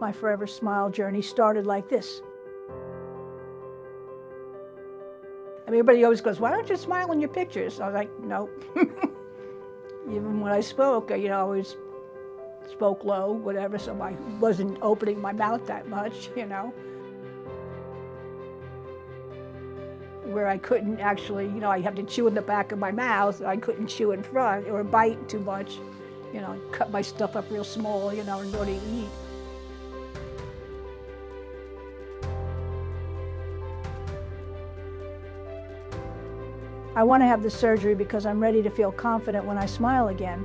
My Forever Smile journey started like this. I mean, everybody always goes, why don't you smile in your pictures? I was like, nope. Even when I spoke, I always spoke low, whatever, so I wasn't opening my mouth that much, Where I couldn't actually, I have to chew in the back of my mouth. I couldn't chew in front or bite too much. Cut my stuff up real small, in order to eat. I want to have the surgery because I'm ready to feel confident when I smile again.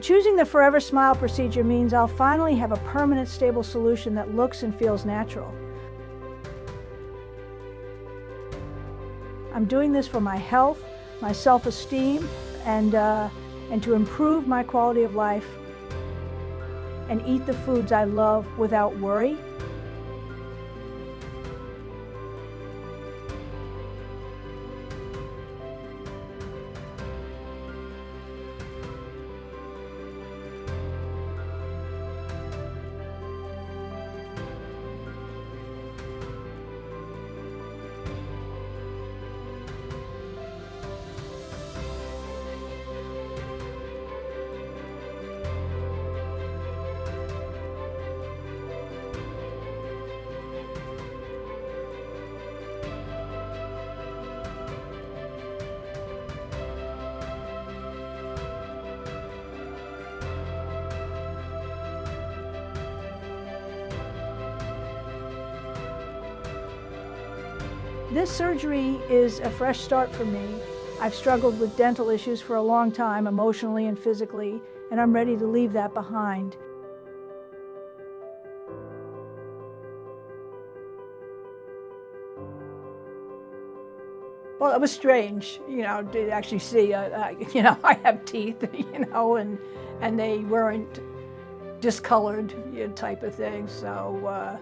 Choosing the Forever Smile procedure means I'll finally have a permanent, stable solution that looks and feels natural. I'm doing this for my health, my self-esteem, and to improve my quality of life and eat the foods I love without worry. This surgery is a fresh start for me. I've struggled with dental issues for a long time, emotionally and physically, and I'm ready to leave that behind. Well, it was strange, to actually see, I have teeth, and they weren't discolored, type of thing. So,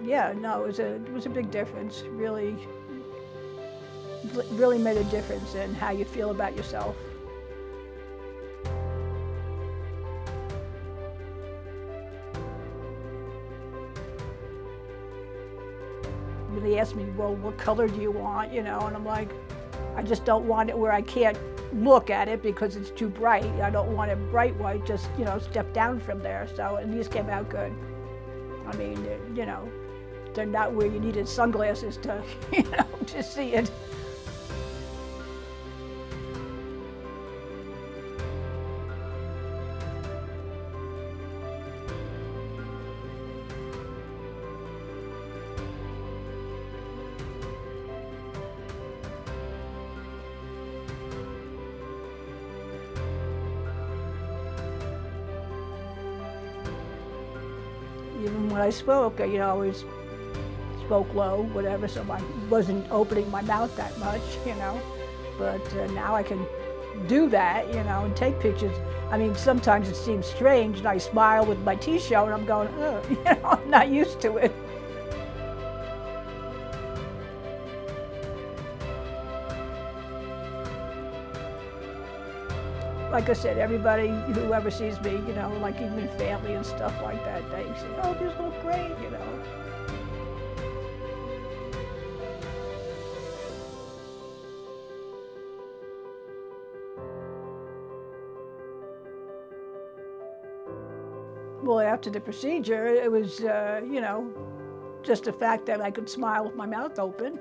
yeah, no, it was a big difference. Really made a difference in how you feel about yourself. They asked me, well, what color do you want, and I'm like, I just don't want it where I can't look at it because it's too bright. I don't want it bright white, just, step down from there. So, and these came out good. I mean, they're not where you needed sunglasses to, to see it. Even when I spoke, I always spoke low, whatever, so I wasn't opening my mouth that much, But now I can do that, and take pictures. I mean, sometimes it seems strange, and I smile with my teeth showing, I'm going, I'm not used to it. Like I said, everybody, whoever sees me, like even family and stuff like that, they say, oh, this looks great, Well, after the procedure, it was, just the fact that I could smile with my mouth open,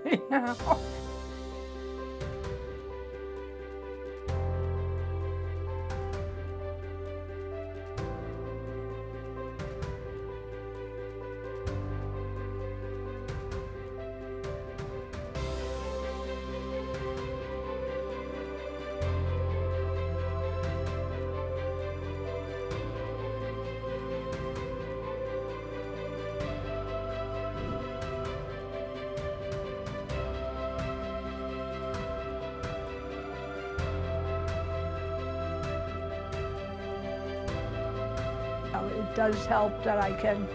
It does help that I can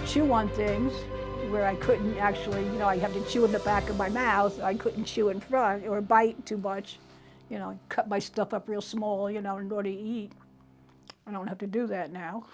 chew on things where I couldn't actually, I have to chew in the back of my mouth. I couldn't chew in front or bite too much, you know, cut my stuff up real small, you know, in order to eat. I don't have to do that now.